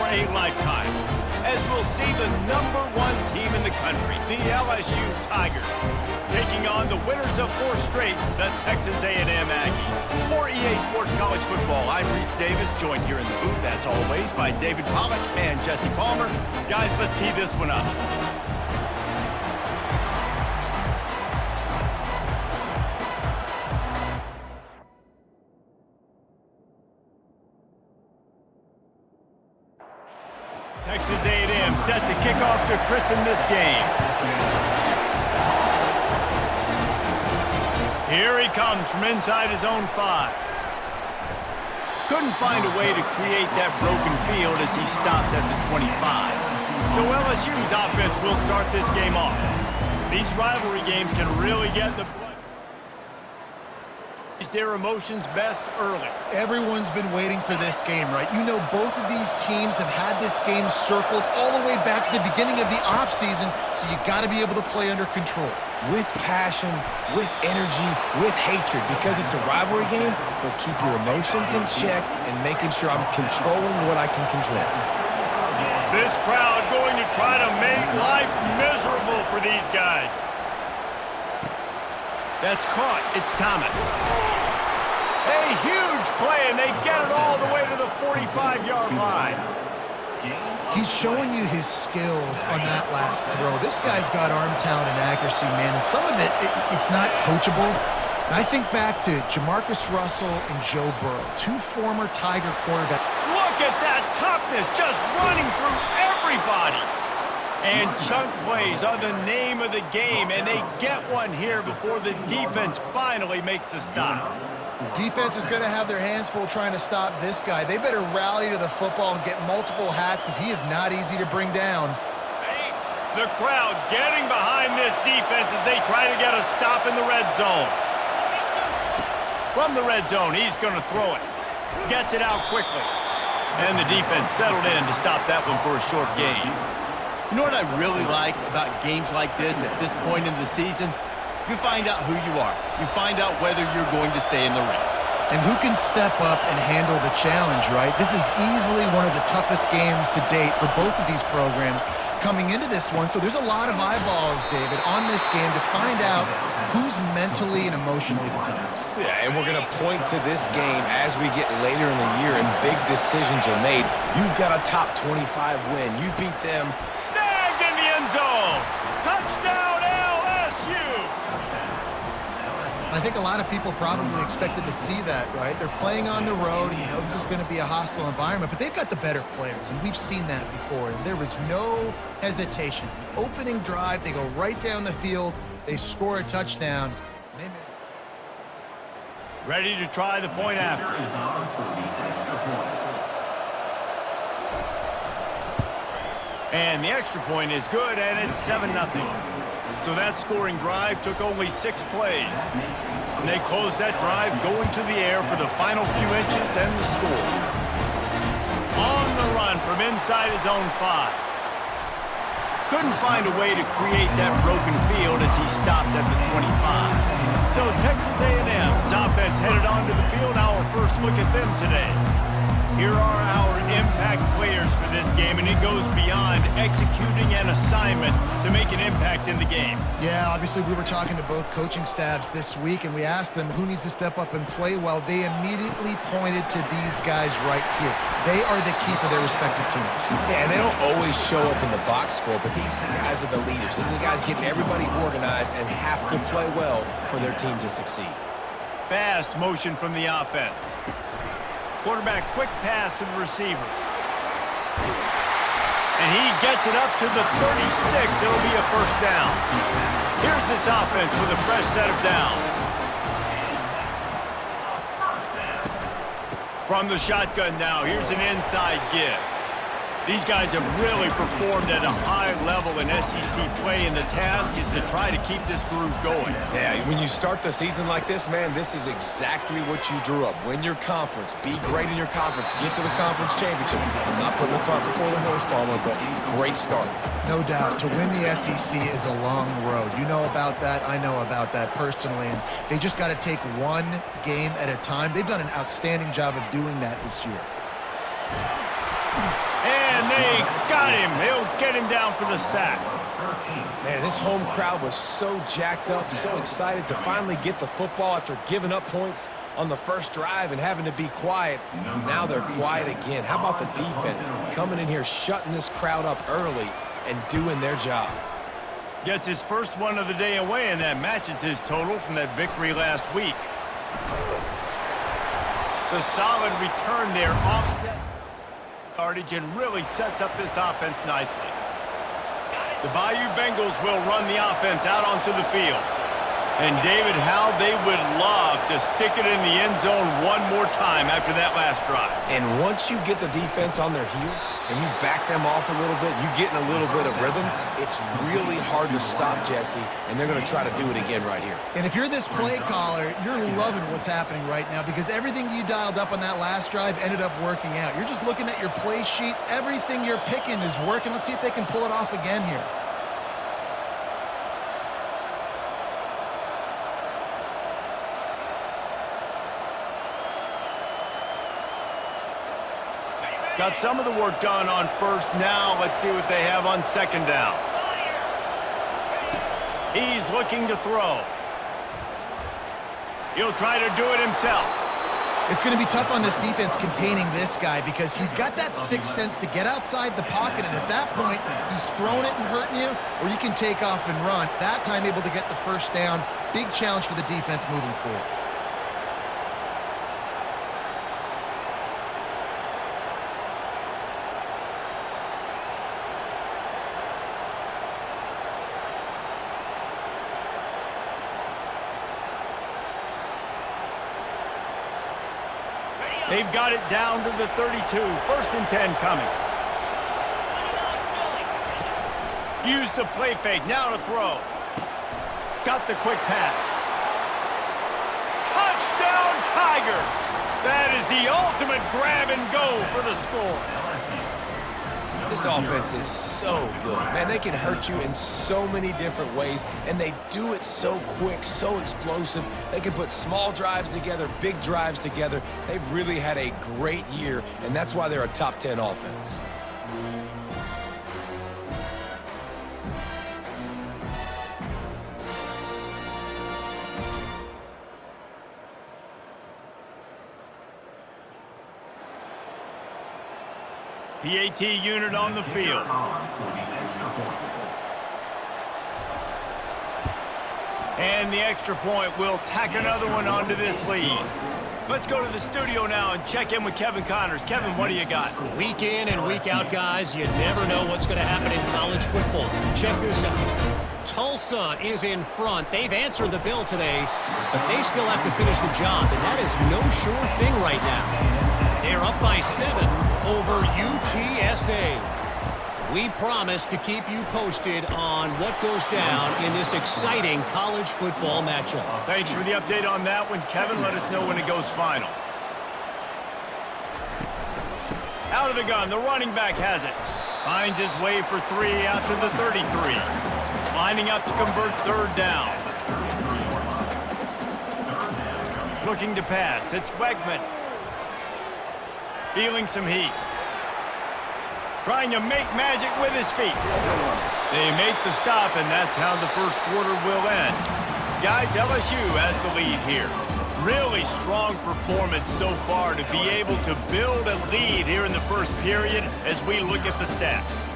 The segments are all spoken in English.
a lifetime, as we'll see the #1 team in the country, the LSU Tigers, taking on the winners of 4 straight, the Texas A&M Aggies. For EA Sports College Football, I'm Reese Davis, joined here in the booth, as always, by David Pollack and Jesse Palmer. Guys, let's tee this one up. Texas A&M set to kick off to christen this game. Here he comes from inside his own 5. Couldn't find a way to create that broken field as he stopped at the 25. So LSU's offense will start this game off. These rivalry games can really get the their emotions best early. Everyone's been waiting for this game, right? You know, both of these teams have had this game circled all the way back to the beginning of the offseason, so you got to be able to play under control. With passion, with energy, with hatred, because it's a rivalry game, but keep your emotions in check and making sure I'm controlling what I can control. This crowd going to try to make life miserable for these guys. That's caught. It's Thomas. A huge play, and they get it all the way to the 45-yard line. He's showing you his skills on that last throw. This guy's got arm talent and accuracy, man, and some of it's not coachable. And I think back to Jamarcus Russell and Joe Burrow, 2 former Tiger quarterbacks. Look at that toughness, just running through everybody. And chunk plays are the name of the game, and they get one here before the defense finally makes a stop. Defense is going to have their hands full trying to stop this guy. They better rally to the football and get multiple hats because he is not easy to bring down. The crowd getting behind this defense as they try to get a stop in the red zone. From the red zone, he's going to throw it. Gets it out quickly. And the defense settled in to stop that one for a short gain. You know what I really like about games like this at this point in the season? You find out who you are. You find out whether you're going to stay in the race. And who can step up and handle the challenge, right? This is easily one of the toughest games to date for both of these programs coming into this one. So there's a lot of eyeballs, David, on this game to find out who's mentally and emotionally the toughest. Yeah, and we're going to point to this game as we get later in the year and big decisions are made. You've got a top 25 win. You beat them. Snagged in the end zone. Touchdown, LSU. I think a lot of people probably expected to see that, right? They're playing on the road, and you know this is going to be a hostile environment, but they've got the better players, and we've seen that before, and there was no hesitation. The opening drive, they go right down the field, they score a touchdown. Ready to try the point after. And the extra point is good, and it's 7-0. So that scoring drive took only 6 plays. And they closed that drive going to the air for the final few inches and the score. On the run from inside his own 5. Couldn't find a way to create that broken field as he stopped at the 25. So Texas A&M's offense headed onto the field. Our first look at them today. Here are our impact players for this game, and it goes beyond executing an assignment to make an impact in the game. Yeah, obviously we were talking to both coaching staffs this week, and we asked them who needs to step up and play well. They immediately pointed to these guys right here. They are the key for their respective teams. Yeah, and they don't always show up in the box score, but these are the guys are the leaders. These are the guys getting everybody organized and have to play well for their team to succeed. Fast motion from the offense. Quarterback quick pass to the receiver. And he gets it up to the 36. It'll be a first down. Here's this offense with a fresh set of downs. From the shotgun now, here's an inside give. These guys have really performed at a high level in SEC play, and the task is to try to keep this groove going. Yeah, when you start the season like this, man, this is exactly what you drew up. Win your conference, be great in your conference, get to the conference championship. I'm not putting the cart before the horse, Palmer, but great start. No doubt. To win the SEC is a long road. You know about that. I know about that personally. And they just got to take one game at a time. They've done an outstanding job of doing that this year. And Got him. He'll get him down for the sack. Man, this home crowd was so jacked up, so excited to finally get the football after giving up points on the first drive and having to be quiet. Now they're quiet again. How about the defense coming in here, shutting this crowd up early and doing their job? Gets his first one of the day away, and that matches his total from that victory last week. The solid return there offsets yardage and really sets up this offense nicely. The Bayou Bengals will run the offense out onto the field. And David, how they would love to stick it in the end zone one more time after that last drive. And once you get the defense on their heels and you back them off a little bit, you get in a little bit of rhythm, it's really hard to stop, Jesse, and they're going to try to do it again right here. And if you're this play caller, you're loving what's happening right now because everything you dialed up on that last drive ended up working out. You're just looking at your play sheet. Everything you're picking is working. Let's see if they can pull it off again here. Got some of the work done on first. Now let's see what they have on second down. He's looking to throw. He'll try to do it himself. It's going to be tough on this defense containing this guy because he's got that sixth sense to get outside the pocket, and at that point, he's throwing it and hurting you, or you can take off and run. That time able to get the first down. Big challenge for the defense moving forward. They've got it down to the 32. First and 10 coming. Use the play fake. Now to throw. Got the quick pass. Touchdown Tigers! That is the ultimate grab and go for the score. This offense is so good. Man, they can hurt you in so many different ways, and they do it so quick, so explosive. They can put small drives together, big drives together. They've really had a great year, and that's why they're a top 10 offense. PAT unit on the field. And the extra point will tack another one onto this lead. Let's go to the studio now and check in with Kevin Connors. Kevin, what do you got? Week in and week out, guys, you never know what's going to happen in college football. Check this out. Tulsa is in front. They've answered the bell today, but they still have to finish the job, and that is no sure thing right now. They're up by 7 over UTSA. We promise to keep you posted on what goes down in this exciting college football matchup. Thanks for the update on that one, Kevin. Let us know when it goes final. Out of the gun, the running back has it. Finds his way for 3 out to the 33. Lining up to convert third down. Looking to pass. It's Wegman. Feeling some heat. Trying to make magic with his feet. They make the stop, and that's how the first quarter will end. Guys, LSU has the lead here. Really strong performance so far to be able to build a lead here in the first period as we look at the stats.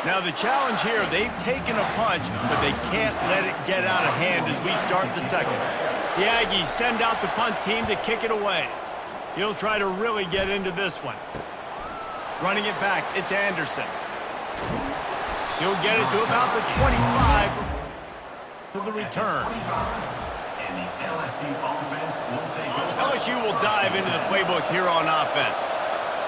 Now the challenge here, they've taken a punch, but they can't let it get out of hand as we start the second. The Aggies send out the punt team to kick it away. He'll try to really get into this one. Running it back, it's Anderson. He'll get it to about the 25 for the return. LSU will dive into the playbook here on offense.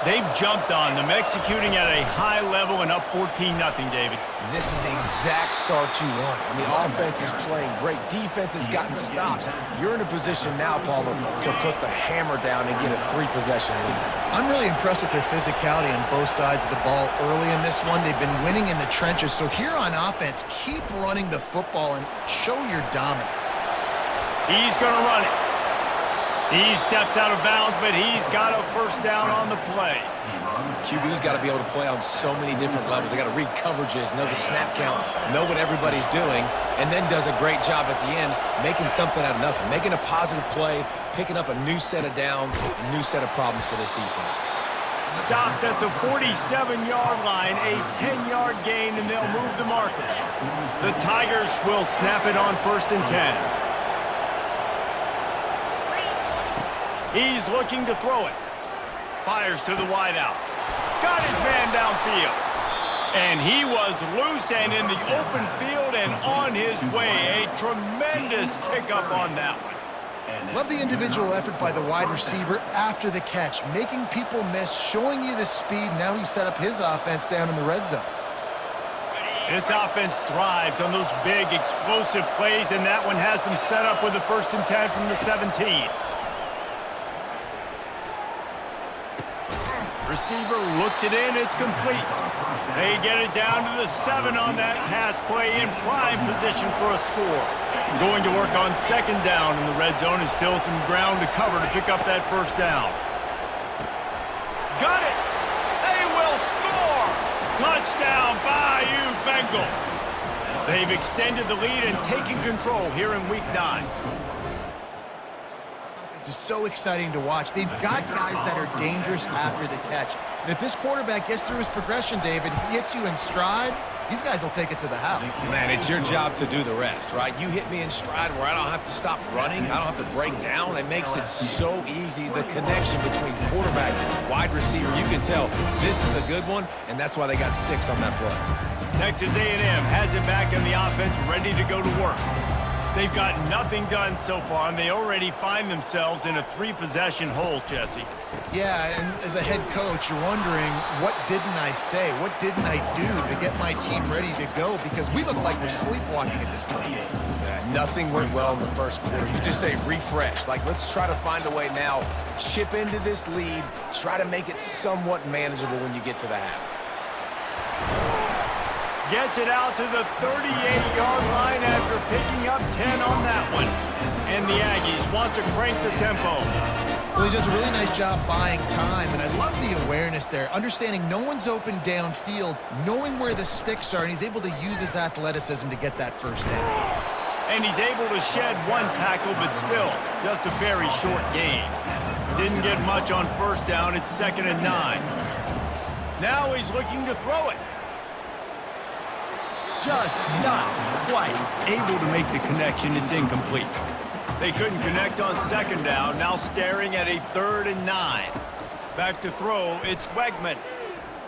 They've jumped on them, executing at a high level and up 14-0, David. This is the exact start you want. I mean, offense is playing great. Defense has gotten stops. You're in a position now, Palmer, to put the hammer down and get a 3-possession lead. I'm really impressed with their physicality on both sides of the ball early in this one. They've been winning in the trenches. So here on offense, keep running the football and show your dominance. He's going to run it. He steps out of bounds, but he's got a first down on the play. QB's got to be able to play on so many different levels. They got to read coverages, know the snap count, know what everybody's doing, and then does a great job at the end making something out of nothing, making a positive play, picking up a new set of downs, a new set of problems for this defense. Stopped at the 47-yard line, a 10-yard gain, and they'll move the markers. The Tigers will snap it on 1st and 10. He's looking to throw it. Fires to the wideout. Got his man downfield. And he was loose and in the open field and on his way. A tremendous pickup on that one. Love the individual effort by the wide receiver after the catch, making people miss, showing you the speed. Now he set up his offense down in the red zone. This offense thrives on those big, explosive plays, and that one has them set up with a 1st and 10 from the 17. Receiver looks it in, it's complete. They get it down to the 7 on that pass play in prime position for a score. Going to work on 2nd down in the red zone and still some ground to cover to pick up that 1st down. Got it! They will score! Touchdown, Bayou Bengals! They've extended the lead and taken control here in Week 9. It's so exciting to watch. They've got guys that are dangerous after the catch. And if this quarterback gets through his progression, David, he hits you in stride, these guys will take it to the house. Man, it's your job to do the rest, right? You hit me in stride where I don't have to stop running. I don't have to break down. It makes it so easy. The connection between quarterback and wide receiver, you can tell this is a good one, and that's why they got 6 on that play. Texas A&M has it back in the offense, ready to go to work. They've got nothing done so far, and they already find themselves in a 3-possession hole, Jesse. Yeah, and as a head coach, you're wondering, what didn't I say? What didn't I do to get my team ready to go? Because we look like we're sleepwalking at this point. Yeah, nothing went well in the first quarter. You just say refresh. Like, let's try to find a way now, chip into this lead, try to make it somewhat manageable when you get to the half. Gets it out to the 38-yard line after picking up 10 on that one. And the Aggies want to crank the tempo. Well, he does a really nice job buying time, and I love the awareness there, understanding no one's open downfield, knowing where the sticks are, and he's able to use his athleticism to get that 1st down. And he's able to shed 1 tackle, but still, just a very short gain. Didn't get much on 1st down. It's 2nd and 9. Now he's looking to throw it. Just not quite able to make the connection. It's incomplete. They couldn't connect on 2nd down. Now staring at a 3rd and 9. Back to throw. It's Wegman.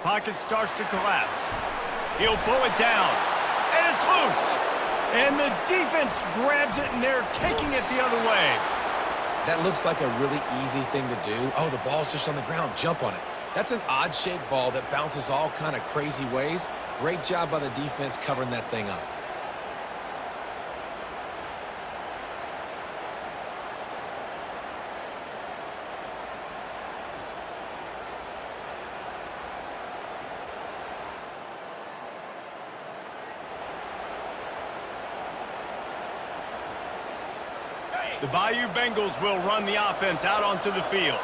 Pocket starts to collapse. He'll pull it down. And it's loose. And the defense grabs it, and they're taking it the other way. That looks like a really easy thing to do. Oh, the ball's just on the ground. Jump on it. That's an odd-shaped ball that bounces all kind of crazy ways. Great job by the defense covering that thing up. The Bayou Bengals will run the offense out onto the field.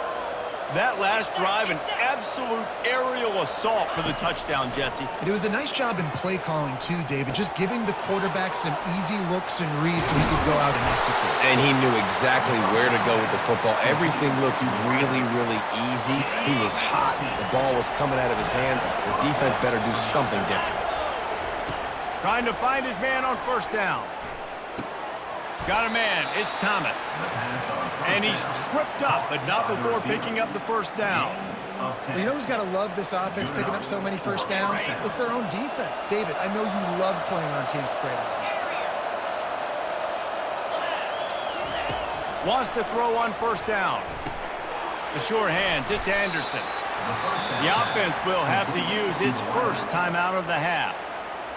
That last drive, an absolute aerial assault for the touchdown, Jesse. And it was a nice job in play calling, too, David, just giving the quarterback some easy looks and reads so he could go out and execute. And he knew exactly where to go with the football. Everything looked really, really easy. He was hot. The ball was coming out of his hands. The defense better do something different. Trying to find his man on 1st down. Got a man. It's Thomas. And he's tripped up, but not before picking up the 1st down. Well, you know who's got to love this offense picking up so many 1st downs? It's their own defense. David, I know you love playing on teams with great offenses. Wants to throw on 1st down. The sure hands. It's Anderson. The offense will have to use its 1st timeout of the half.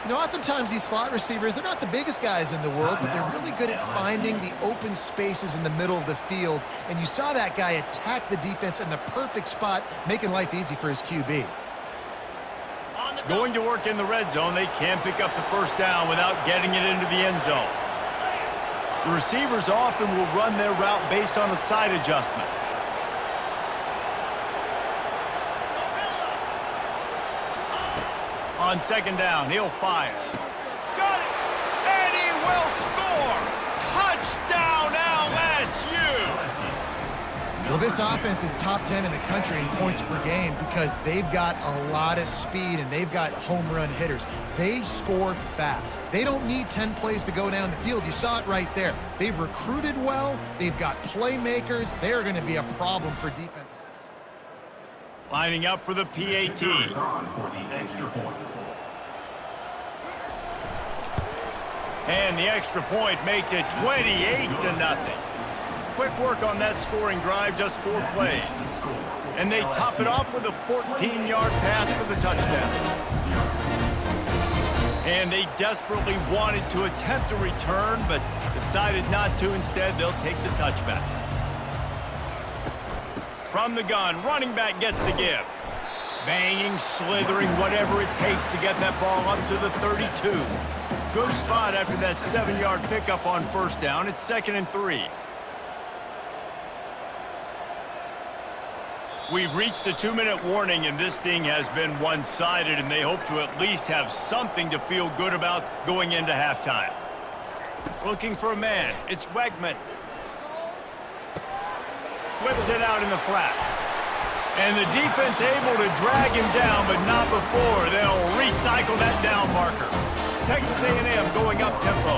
You know, oftentimes these slot receivers, they're not the biggest guys in the world, but they're really good at finding the open spaces in the middle of the field. And you saw that guy attack the defense in the perfect spot, making life easy for his QB. Going to work in the red zone. They can't pick up the 1st down without getting it into the end zone. The receivers often will run their route based on a side adjustment. On second down, he'll fire. Got it! And he will score! Touchdown, LSU! Well, this offense is top 10 in the country in points per game because they've got a lot of speed and they've got home run hitters. They score fast. They don't need 10 plays to go down the field. You saw it right there. They've recruited well. They've got playmakers. They're going to be a problem for defense. Lining up for the PAT. And the extra point makes it 28-0. Quick work on that scoring drive, just 4 plays. And they top it off with a 14-yard pass for the touchdown. And they desperately wanted to attempt a return, but decided not to. Instead, they'll take the touchback. From the gun, running back gets to give. Banging, slithering, whatever it takes to get that ball up to the 32. Good spot after that 7-yard pickup on first down. It's 2nd and 3. We've reached the 2-minute warning, and this thing has been one-sided, and they hope to at least have something to feel good about going into halftime. Looking for a man. It's Wegman. Flips it out in the flat. And the defense able to drag him down, but not before. They'll recycle that down marker. Texas A&M going up tempo.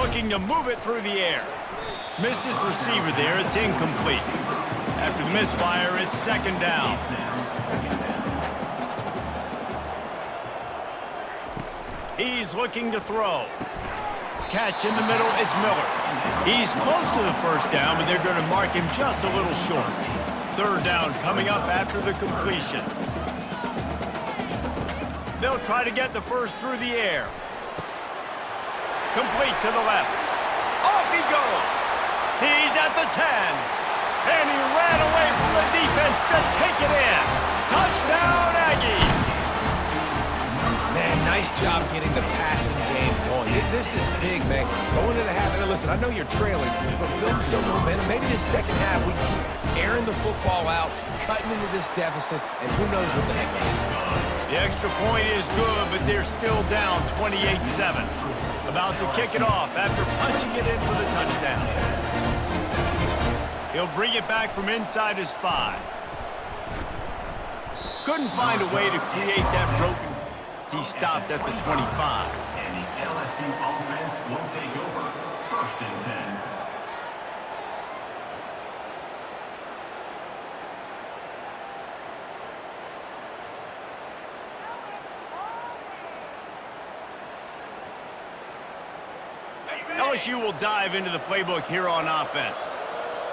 Looking to move it through the air. Missed his receiver there. It's incomplete. After the misfire, it's 2nd down. He's looking to throw. Catch in the middle. It's Miller. He's close to the first down, but they're going to mark him just a little short. 3rd down coming up after the completion. They'll try to get the first through the air. Complete to the left. Off he goes. He's at the 10. And he ran away from the defense to take it in. Touchdown, Aggies. Man, nice job getting the passing game going. This is big, man. Going into the half, and listen, I know you're trailing, but building some momentum. Maybe this second half we keep airing the football out, cutting into this deficit, and who knows what the heck may happen. The extra point is good, but they're still down 28-7. About to kick it off after punching it in for the touchdown. He'll bring it back from inside his 5. Couldn't find a way to create that broken. He stopped at the 25. And the LSU offense will take over. 1st and 10. LSU will dive into the playbook here on offense.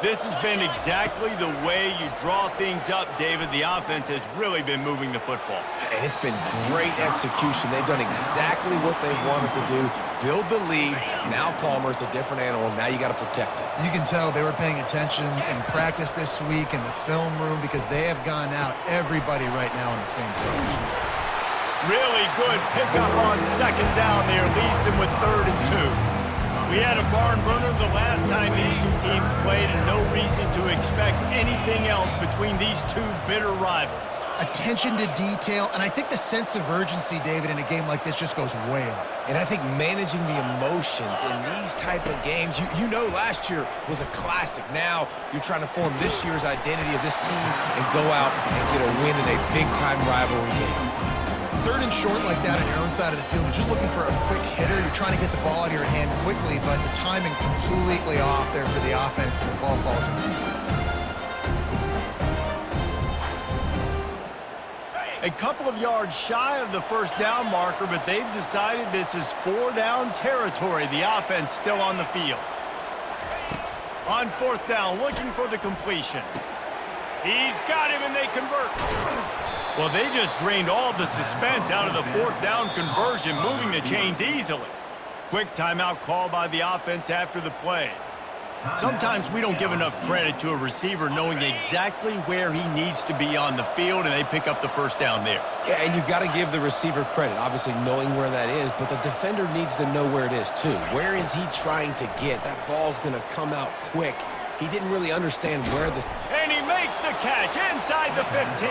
This has been exactly the way you draw things up, David. The offense has really been moving the football. And it's been great execution. They've done exactly what they've wanted to do. Build the lead. Now Palmer's a different animal. Now you got to protect it. You can tell they were paying attention in practice this week in the film room because they have gone out, everybody right now on the same page. Really good pickup on 2nd down there. Leaves them with 3rd and 2. We had a barn burner the last time these two teams played, and no reason to expect anything else between these two bitter rivals. Attention to detail, and I think the sense of urgency, David, in a game like this just goes way up. And I think managing the emotions in these type of games, you know last year was a classic. Now you're trying to form this year's identity of this team and go out and get a win in a big-time rivalry game. 3rd and short like that on your own side of the field, you're just looking for a quick hitter. You're trying to get the ball out of your hand quickly, but the timing completely off there for the offense, and the ball falls in. A couple of yards shy of the first down marker, but they've decided this is 4-down territory. The offense still on the field. On 4th down, looking for the completion. He's got him, and they convert. Well, they just drained all the suspense out of the 4th down conversion, moving the chains easily. Quick timeout call by the offense after the play. Sometimes we don't give enough credit to a receiver knowing exactly where he needs to be on the field, and they pick up the first down there. Yeah, and you got to give the receiver credit, obviously knowing where that is, but the defender needs to know where it is too. Where is he trying to get? That ball's going to come out quick. He didn't really understand where the... And he makes the catch inside the 15.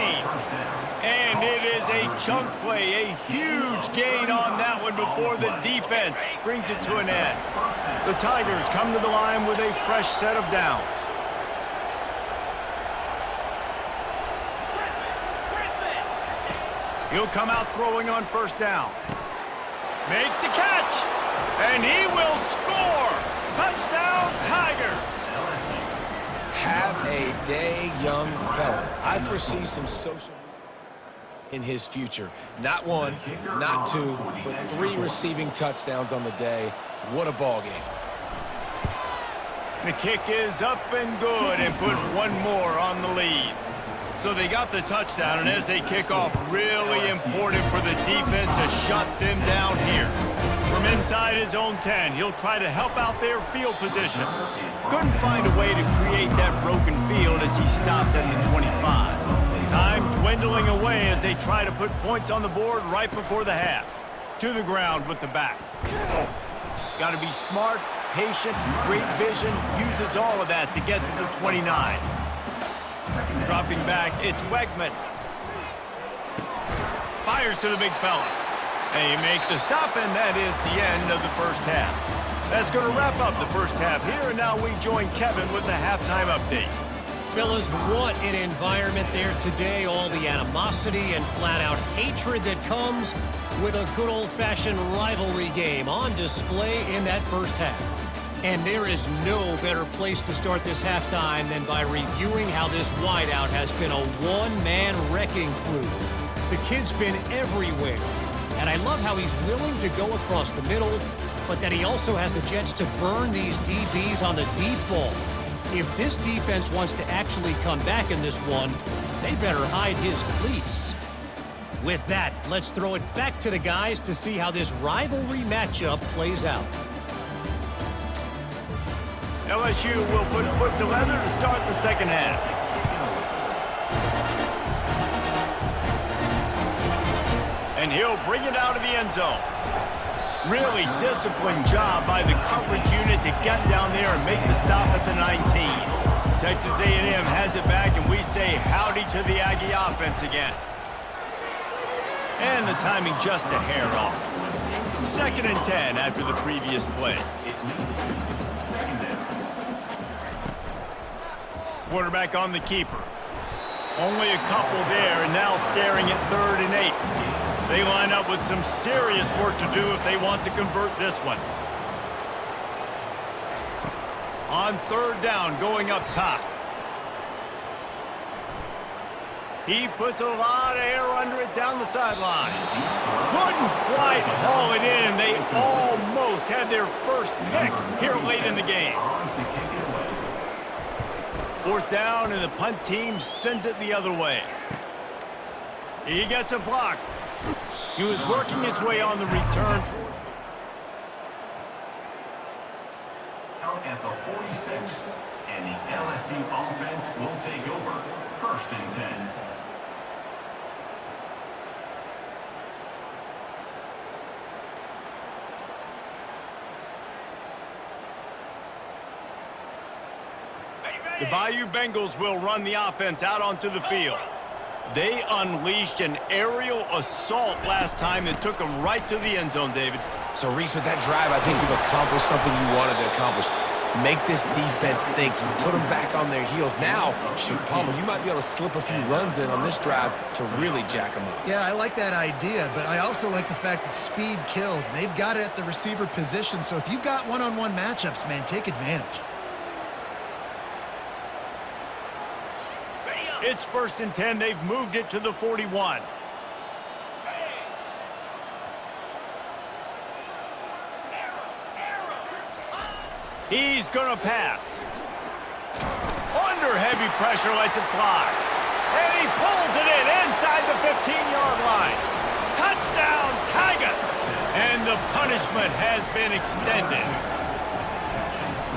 And it is a chunk play, a huge gain on that one before the defense brings it to an end. The Tigers come to the line with a fresh set of downs. He'll come out throwing on first down. Makes the catch, and he will score. Touchdown, Tigers. Have a day, young fella. I foresee some social in his future. Not one, not two, but 3 receiving touchdowns on the day. What a ball game. The kick is up and good and put one more on the lead. So they got the touchdown, and as they kick off, really important for the defense to shut them down here. From inside his own 10, he'll try to help out their field position. Couldn't find a way to create that broken field as he stopped at the 25. Time dwindling away as they try to put points on the board right before the half. To the ground with the back. Got to be smart, patient, great vision, uses all of that to get to the 29. Dropping back, it's Wegman. Fires to the big fella. They make the stop, and that is the end of the first half. That's going to wrap up the first half here, and now we join Kevin with the halftime update. Fellas, what an environment there today. All the animosity and flat-out hatred that comes with a good old-fashioned rivalry game on display in that first half. And there is no better place to start this halftime than by reviewing how this wideout has been a one-man wrecking crew. The kid's been everywhere, and I love how he's willing to go across the middle, but that he also has the jets to burn these DBs on the deep ball. If this defense wants to actually come back in this one, they better hide his cleats. With that, let's throw it back to the guys to see how this rivalry matchup plays out. LSU will put foot to leather to start the second half. And he'll bring it out of the end zone. Really disciplined job by the coverage unit to get down there and make the stop at the 19. Texas A&M has it back, and we say howdy to the Aggie offense again. And the timing just a hair off. 2nd and 10 after the previous play. Quarterback on the keeper. Only a couple there, and now staring at 3rd and 8. They line up with some serious work to do if they want to convert this one. On 3rd down, going up top. He puts a lot of air under it down the sideline. Couldn't quite haul it in, and they almost had their first pick here late in the game. 4th down, and the punt team sends it the other way. He gets a block. He was working his way on the return. Out at the 46, and the LSU offense will take over. 1st and 10. The Bayou Bengals will run the offense out onto the field. They unleashed an aerial assault last time that took them right to the end zone, David. So, Reese, with that drive, I think you've accomplished something you wanted to accomplish. Make this defense think. You put them back on their heels. Now, shoot, Palmer, you might be able to slip a few runs in on this drive to really jack them up. Yeah, I like that idea, but I also like the fact that speed kills, and they've got it at the receiver position. So if you've got one-on-one matchups, man, take advantage. It's 1st and 10. They've moved it to the 41. He's going to pass. Under heavy pressure, lets it fly. And he pulls it in inside the 15-yard line. Touchdown, Tigers! And the punishment has been extended.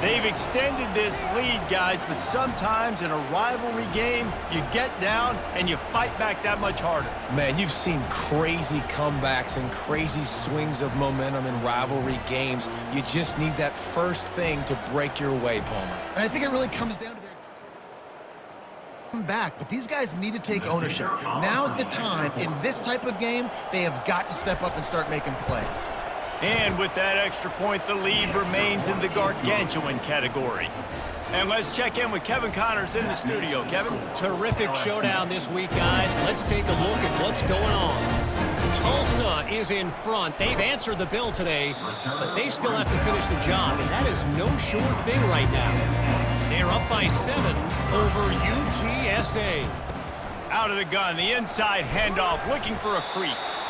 They've extended this lead, guys, but sometimes in a rivalry game, you get down and you fight back that much harder. Man, you've seen crazy comebacks and crazy swings of momentum in rivalry games. You just need that first thing to break your way, Palmer. And I think it really comes down to their back, but these guys need to take ownership. Now's the time. In this type of game, they have got to step up and start making plays. And with that extra point, the lead remains in the gargantuan category. And let's check in with Kevin Connors in the studio. Kevin? Terrific showdown this week, guys. Let's take a look at what's going on. Tulsa is in front. They've answered the bell today, but they still have to finish the job, and that is no sure thing right now. They're up by 7 over UTSA. Out of the gun, the inside handoff, looking for a crease.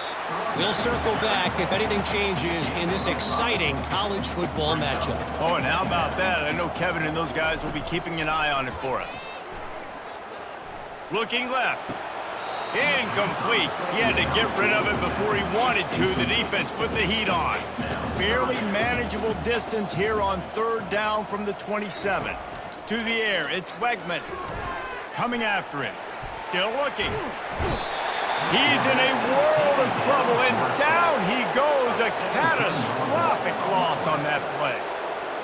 We'll circle back if anything changes in this exciting college football matchup. Oh, and how about that? I know Kevin and those guys will be keeping an eye on it for us. Looking left. Incomplete. He had to get rid of it before he wanted to. The defense put the heat on. Fairly manageable distance here on 3rd down from the 27. To the air, it's Wegman. Coming after him. Still looking. He's in a world of trouble, and down he goes. A catastrophic loss on that play.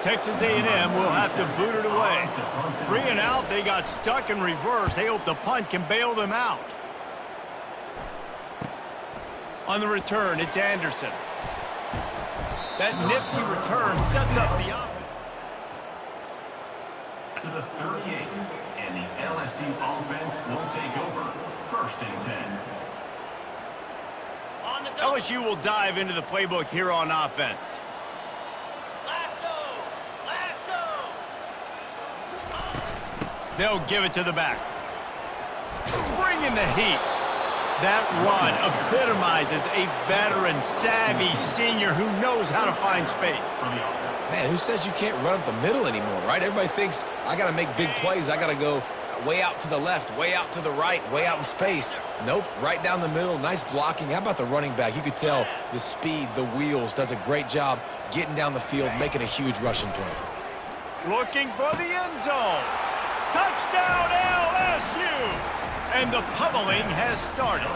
Texas A&M will have to boot it away. 3 and out, they got stuck in reverse. They hope the punt can bail them out. On the return, it's Anderson. That nifty return sets up the offense. To the 38, and the LSU offense will take over. 1st and 10. LSU will dive into the playbook here on offense. They'll give it to the back. Bring in the heat. That run epitomizes a veteran, savvy senior who knows how to find space. Man, who says you can't run up the middle anymore, right? Everybody thinks, I got to make big plays. I got to go way out to the left, way out to the right, way out in space. Nope, right down the middle, nice blocking. How about the running back? You could tell the speed, the wheels, does a great job getting down the field, making a huge rushing play. Looking for the end zone. Touchdown LSU! And the pummeling has started.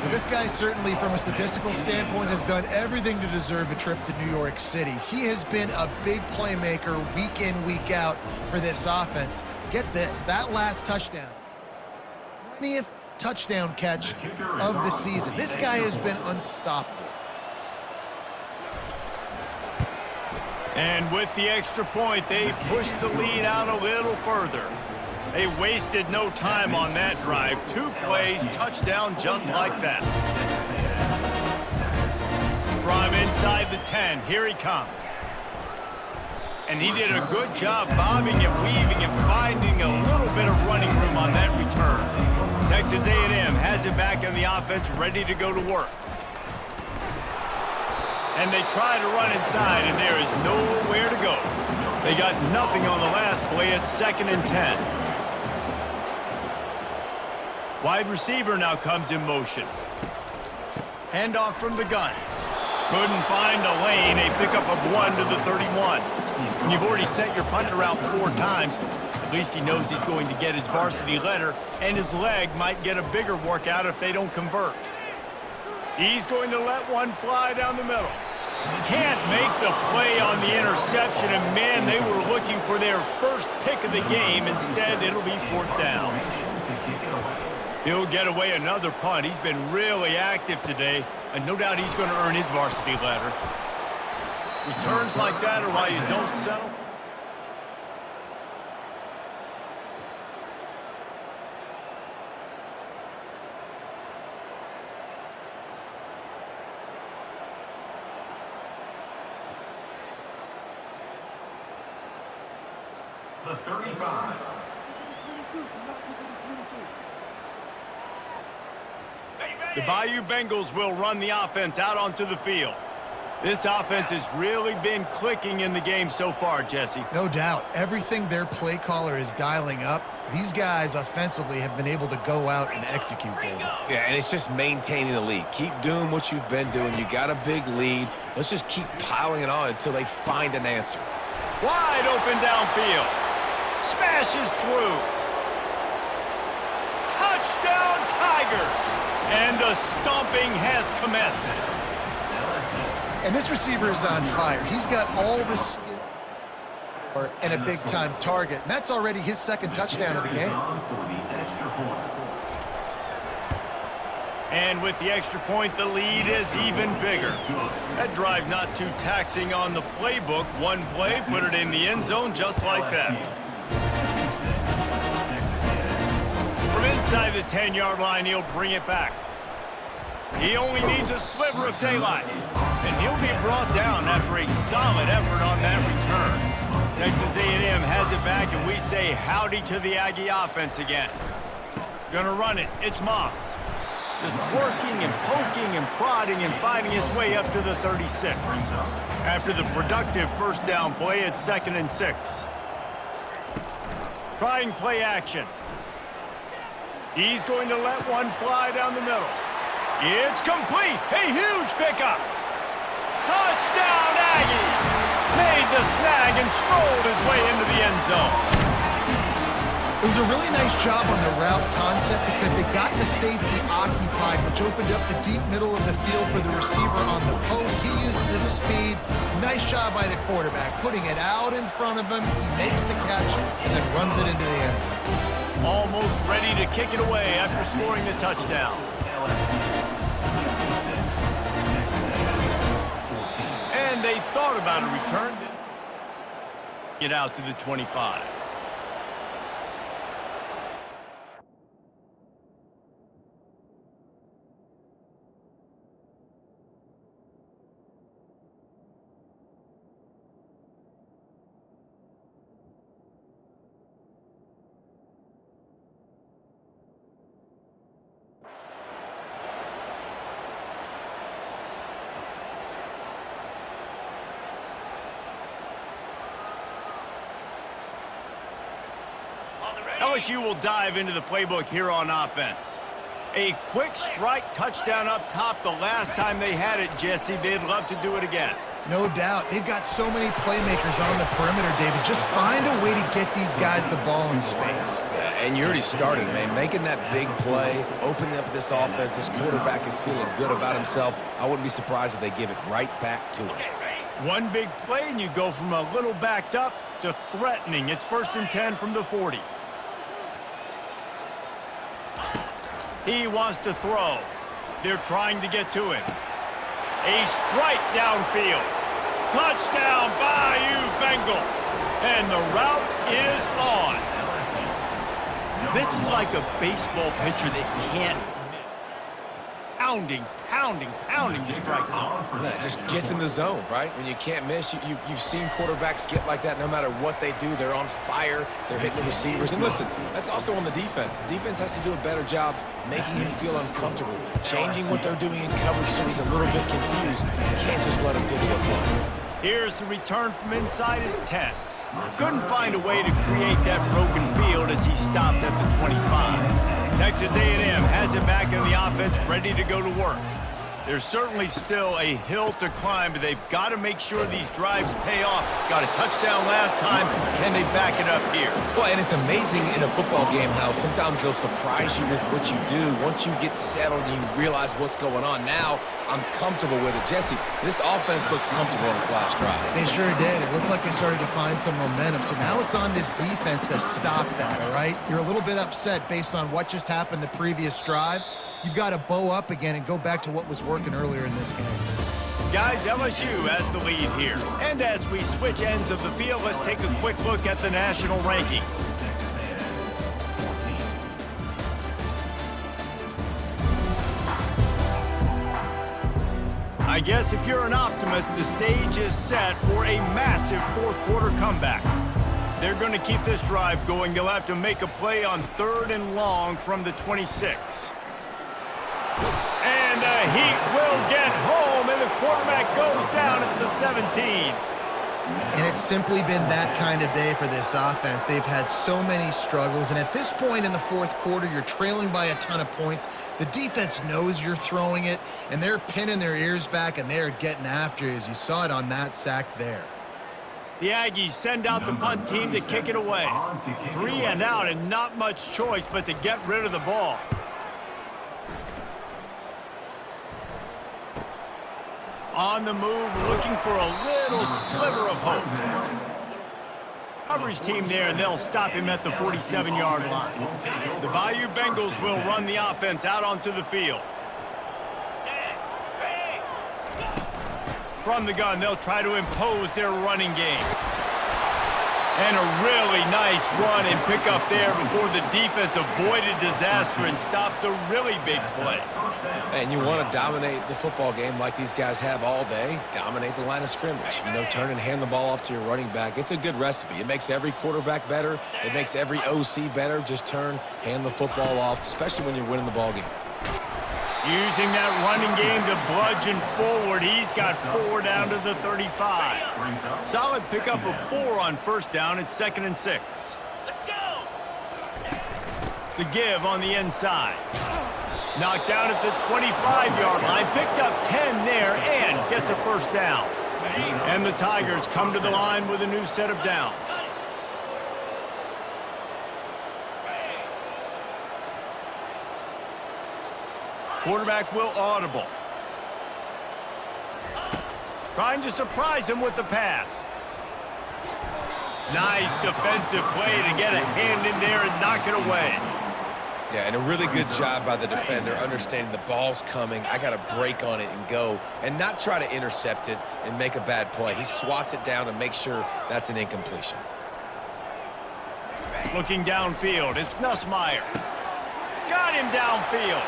This guy certainly, from a statistical standpoint, has done everything to deserve a trip to New York City. He has been a big playmaker week in, week out for this offense. Get this, that last touchdown, 20th touchdown catch of the season. This guy has been unstoppable. And with the extra point, they pushed the lead out a little further. They wasted no time on that drive. 2 plays, touchdown just like that. From inside the 10, here he comes. And he did a good job bobbing and weaving and finding a little bit of running room on that return. Texas A&M has it back in the offense, ready to go to work. And they try to run inside, and there is nowhere to go. They got nothing on the last play. It's 2nd and 10. Wide receiver now comes in motion. Handoff from the gun. Couldn't find a lane. A pickup of 1 to the 31. When you've already sent your punter out 4 times, at least he knows he's going to get his varsity letter, and his leg might get a bigger workout if they don't convert. He's going to let one fly down the middle. Can't make the play on the interception, and man, they were looking for their first pick of the game. Instead, it'll be 4th down. He'll get away another punt. He's been really active today, and no doubt he's going to earn his varsity letter. Returns like that are why you don't settle. The 35. The Bayou Bengals will run the offense out onto the field. This offense has really been clicking in the game so far, Jesse. No doubt. Everything their play caller is dialing up, these guys offensively have been able to go out and execute, David. Yeah, and it's just maintaining the lead. Keep doing what you've been doing. You got a big lead. Let's just keep piling it on until they find an answer. Wide open downfield. Smashes through. Touchdown, Tigers! And the stomping has commenced. And this receiver is on fire. He's got all the skill and a big-time target. And that's already his second touchdown of the game. And with the extra point, the lead is even bigger. That drive not too taxing on the playbook. One play, put it in the end zone just like that. From inside the 10-yard line, he'll bring it back. He only needs a sliver of daylight. And he'll be brought down after a solid effort on that return. Texas A&M has it back, and we say howdy to the Aggie offense again. Gonna run it. It's Moss. Just working and poking and prodding and finding his way up to the 36. After the productive first down play, it's 2nd and 6. Trying play action. He's going to let one fly down the middle. It's complete. A huge pickup. Touchdown, Aggie! Made the snag and strolled his way into the end zone. It was a really nice job on the route concept because they got the safety occupied, which opened up the deep middle of the field for the receiver on the post. He uses his speed. Nice job by the quarterback, putting it out in front of him. He makes the catch and then runs it into the end zone. Almost ready to kick it away after scoring the touchdown. And they thought about a return. Get out to the 25. LSU will dive into the playbook here on offense. A quick strike touchdown up top the last time they had it, Jesse. They'd love to do it again. No doubt. They've got so many playmakers on the perimeter, David. Just find a way to get these guys the ball in space. Yeah, and you already started, man. Making that big play, opening up this offense. This quarterback is feeling good about himself. I wouldn't be surprised if they give it right back to him. One big play, and you go from a little backed up to threatening. It's 1st and 10 from the 40. He wants to throw. They're trying to get to him. A strike downfield. Touchdown, Bayou Bengals. And the route is on. This is like a baseball pitcher that can't miss. Pounding the strike zone. Yeah, it just gets in the zone, right? When you can't miss, you've seen quarterbacks get like that no matter what they do. They're on fire. They're hitting the receivers. And listen, that's also on the defense. The defense has to do a better job making him feel uncomfortable, changing what they're doing in coverage so he's a little bit confused. You can't just let him get to a point. Here's the return from inside his 10. Couldn't find a way to create that broken field as he stopped at the 25. Texas A&M has it back in the offense, ready to go to work. There's certainly still a hill to climb, but they've got to make sure these drives pay off. Got a touchdown last time. Can they back it up here? Well, and it's amazing in a football game how sometimes they'll surprise you with what you do. Once you get settled and you realize what's going on, now I'm comfortable with it. Jesse, this offense looked comfortable in its last drive. They sure did. It looked like they started to find some momentum. So now it's on this defense to stop that, all right? You're a little bit upset based on what just happened the previous drive. You've got to bow up again and go back to what was working earlier in this game. Guys, LSU has the lead here. And as we switch ends of the field, let's take a quick look at the national rankings. I guess if you're an optimist, the stage is set for a massive fourth-quarter comeback. They're going to keep this drive going. They'll have to make a play on 3rd and long from the 26. And the Heat will get home, and the quarterback goes down at the 17. And it's simply been that kind of day for this offense. They've had so many struggles, and at this point in the fourth quarter, you're trailing by a ton of points. The defense knows you're throwing it, and they're pinning their ears back, and they're getting after you, as you saw it on that sack there. The Aggies send out the punt team to kick it away. 3 and out and not much choice but to get rid of the ball. On the move, looking for a little sliver of hope. Coverage team there, and they'll stop him at the 47-yard line. The Bayou Bengals will run the offense out onto the field. From the gun, they'll try to impose their running game. And a really nice run and pick up there before the defense avoided disaster and stopped the really big play. And you want to dominate the football game like these guys have all day. Dominate the line of scrimmage. You know, turn and hand the ball off to your running back. It's a good recipe. It makes every quarterback better. It makes every OC better. Just turn, hand the football off, especially when you're winning the ball game. Using that running game to bludgeon forward. He's got 4 down to the 35. Solid pickup of 4 on first down. It's 2nd and 6. Let's go. The give on the inside. Knocked down at the 25-yard line. Picked up 10 there and gets a first down. And the Tigers come to the line with a new set of downs. Quarterback will audible. Trying to surprise him with the pass. Nice defensive play to get a hand in there and knock it away. Yeah, and a really good job by the defender, understanding the ball's coming. I got to break on it and go, and not try to intercept it and make a bad play. He swats it down and makes sure that's an incompletion. Looking downfield, it's Nussmeier. Got him downfield.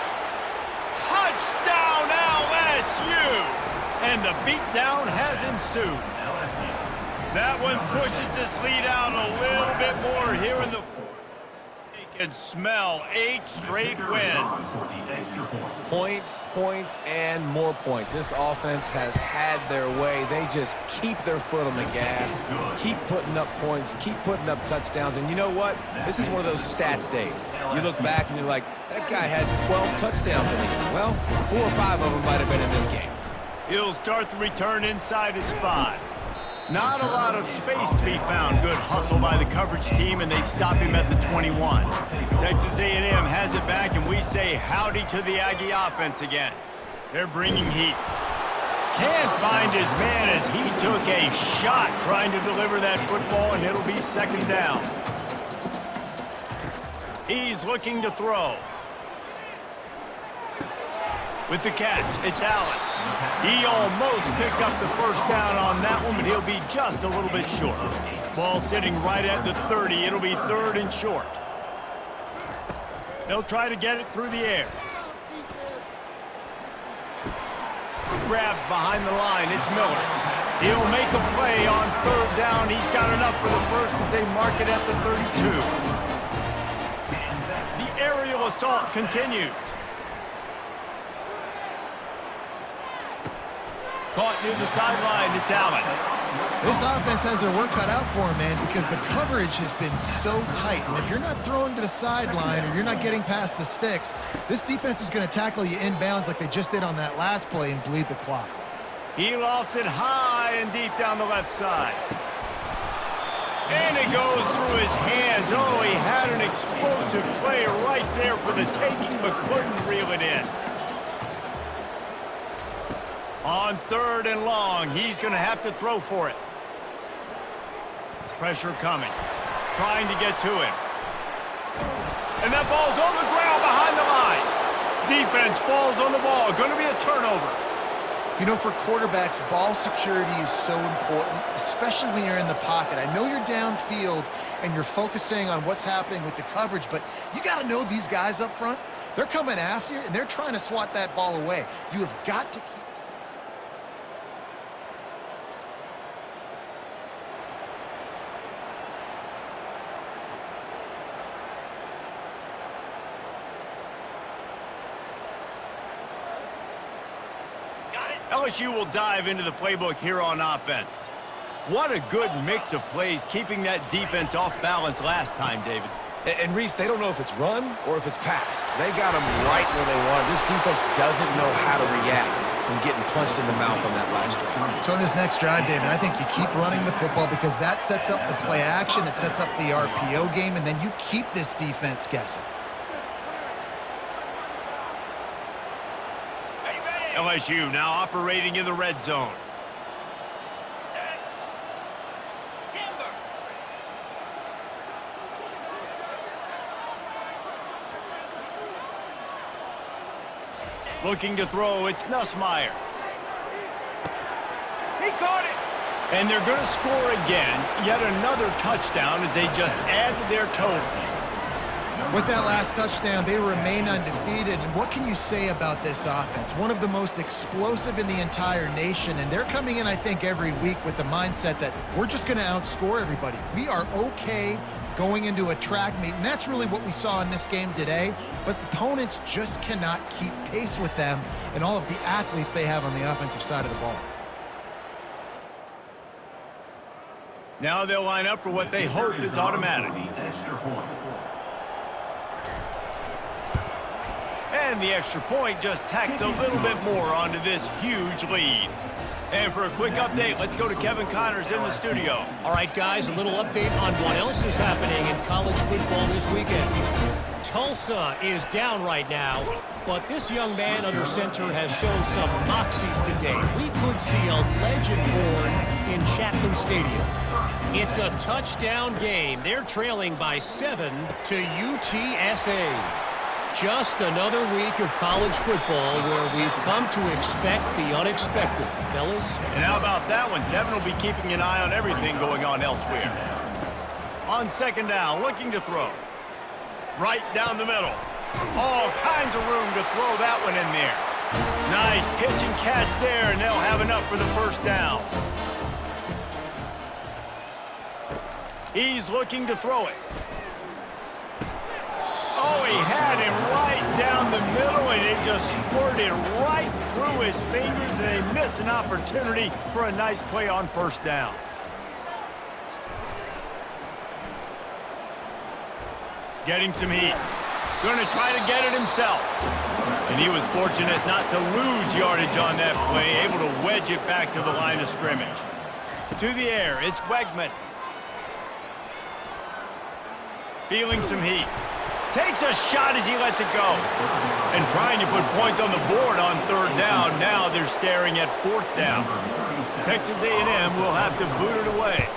Touchdown LSU! And the beatdown has ensued. That one pushes this lead out a little bit more here in the fourth. They can smell 8 straight wins. Points, points, and more points. This offense has had their way. They just keep their foot on the gas, keep putting up points, keep putting up touchdowns. And you know what? This is one of those stats days. You look back and you're like, that guy had 12 touchdowns in the game. Well, 4 or 5 of them might have been in this game. He'll start the return inside his 5. Not a lot of space to be found. Good hustle by the coverage team, and they stop him at the 21. Texas A&M has it back, and we say howdy to the Aggie offense again. They're bringing heat. Can't find his man as he took a shot trying to deliver that football, and it'll be 2nd down. He's looking to throw. With the catch, it's Allen. He almost picked up the first down on that one, but he'll be just a little bit short. Ball sitting right at the 30. It'll be 3rd and short. They'll try to get it through the air. Grabbed behind the line. It's Miller. He'll make a play on 3rd down. He's got enough for the first as they mark it at the 32. The aerial assault continues. Caught near the sideline, it's Allen. This offense has their work cut out for them, man, because the coverage has been so tight. And if you're not throwing to the sideline or you're not getting past the sticks, this defense is going to tackle you inbounds like they just did on that last play and bleed the clock. He lofts it high and deep down the left side. And it goes through his hands. Oh, he had an explosive play right there for the taking, but couldn't reel it in. On 3rd and long, he's going to have to throw for it. Pressure coming. Trying to get to him. And that ball's on the ground behind the line. Defense falls on the ball. Going to be a turnover. You know, for quarterbacks, ball security is so important, especially when you're in the pocket. I know you're downfield and you're focusing on what's happening with the coverage, but you got to know these guys up front. They're coming after you, and they're trying to swat that ball away. You have got to keep... LSU will dive into the playbook here on offense. What a good mix of plays, keeping that defense off balance last time, David. And Reese, they don't know if it's run or if it's pass. They got them right where they want. This defense doesn't know how to react. from getting punched in the mouth on that last drive. So in this next drive, David, I think you keep running the football because that sets up the play action, it sets up the RPO game, and then you keep this defense guessing. LSU now operating in the red zone. Looking to throw, it's Nussmeier. He caught it! And they're going to score again. Yet another touchdown as they just add to their total. With that last touchdown, they remain undefeated. And what can you say about this offense? One of the most explosive in the entire nation. And they're coming in, I think, every week with the mindset that we're just going to outscore everybody. We are okay going into a track meet, and that's really what we saw in this game today. But opponents just cannot keep pace with them and all of the athletes they have on the offensive side of the ball. Now they'll line up for what they hope is automatic. And the extra point just tacks a little bit more onto this huge lead. And for a quick update, let's go to Kevin Connors in the studio. All right, guys, a little update on what else is happening in college football this weekend. Tulsa is down right now, but this young man under center has shown some moxie today. We could see a legend born in Chapman Stadium. It's a touchdown game. They're trailing by 7 to UTSA. Just another week of college football where we've come to expect the unexpected, fellas. And how about that one? Devin will be keeping an eye on everything going on elsewhere. On second down, looking to throw. Right down the middle. All kinds of room to throw that one in there. Nice pitch and catch there, and they'll have enough for the first down. He's looking to throw it. Oh, he had him right down the middle, and it just squirted right through his fingers, and they miss an opportunity for a nice play on first down. Getting some heat. Going to try to get it himself. And he was fortunate not to lose yardage on that play, able to wedge it back to the line of scrimmage. To the air, it's Wegman. Feeling some heat. Takes a shot as he lets it go. And trying to put points on the board on third down. Now they're staring at fourth down. Texas A&M will have to boot it away.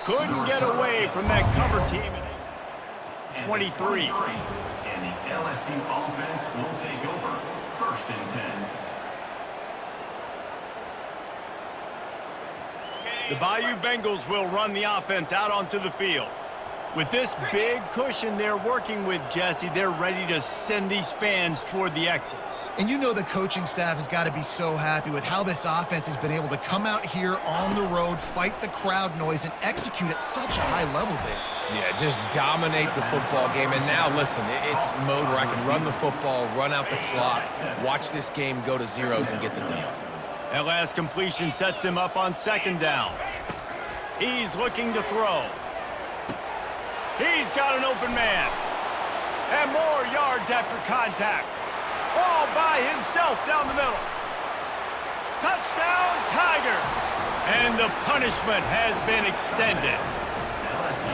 Couldn't get away from that cover team. 23. And the LSU offense will take over. First and 10. The Bayou Bengals will run the offense out onto the field. With this big cushion they're working with, Jesse, they're ready to send these fans toward the exits. And you know the coaching staff has got to be so happy with how this offense has been able to come out here on the road, fight the crowd noise, and execute at such a high level, Dave. Yeah, just dominate the football game. And now, listen, it's mode where I can run the football, run out the clock, watch this game go to zeros and get the dub. That last completion sets him up on second down. He's looking to throw. He's got an open man. And more yards after contact. All by himself down the middle. Touchdown, Tigers. And the punishment has been extended.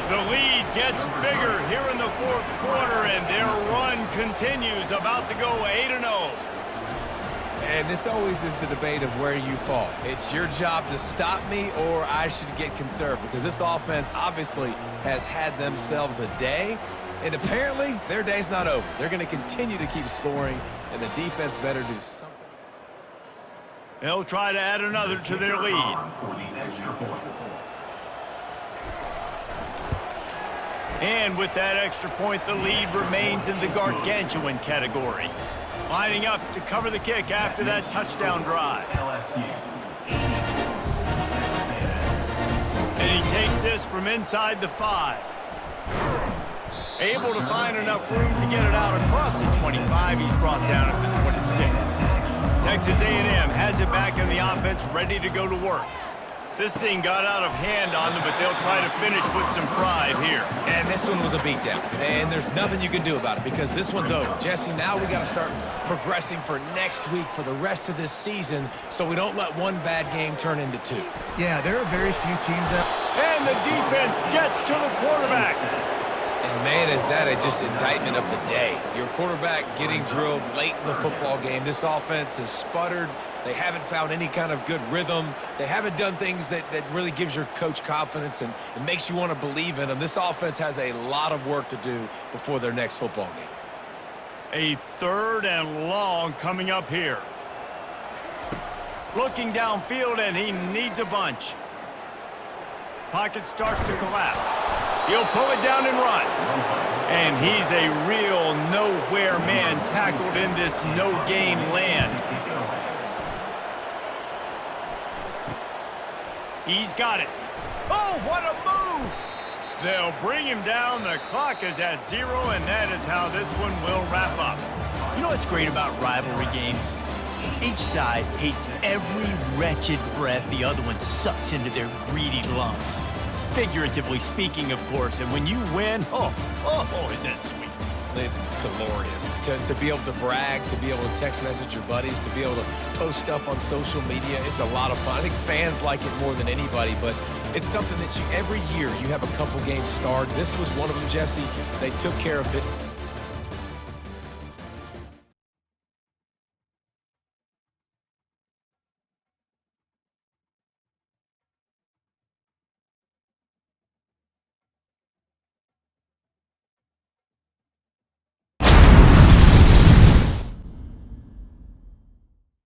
The lead gets bigger here in the fourth quarter, and their run continues, about to go 8-0. And this always is the debate of where you fall. It's your job to stop me, or I should get conserved, because this offense obviously has had themselves a day, and apparently their day's not over. They're going to continue to keep scoring, and the defense better do something. They'll try to add another to their lead. And with that extra point, the lead remains in the gargantuan category. Lining up to cover the kick after that touchdown drive. And he takes this from inside the 5. Able to find enough room to get it out across the 25. He's brought down at the 26. Texas A&M has it back in the offense, ready to go to work. This thing got out of hand on them, but they'll try to finish with some pride here. And this one was a beatdown. And there's nothing you can do about it because this one's over. Jesse, now we got to start progressing for next week for the rest of this season so we don't let one bad game turn into two. Yeah, there are very few teams out. And the defense gets to the quarterback. And man, is that just indictment of the day. Your quarterback getting drilled late in the football game. This offense has sputtered. They haven't found any kind of good rhythm. They haven't done things that really gives your coach confidence and it makes you want to believe in them. This offense has a lot of work to do before their next football game. A 3rd and long coming up here. Looking downfield, and he needs a bunch. Pocket starts to collapse. He'll pull it down and run. And he's a real nowhere man tackled in this no-gain land. He's got it. Oh, what a move! They'll bring him down. The clock is at 0, and that is how this one will wrap up. You know what's great about rivalry games? Each side hates every wretched breath the other one sucks into their greedy lungs. Figuratively speaking, of course, and when you win, oh, is that sweet. It's glorious to be able to brag, to be able to text message your buddies, to be able to post stuff on social media. It's a lot of fun. I think fans like it more than anybody, but it's something that every year you have a couple games starred. This was one of them, Jesse. They took care of it.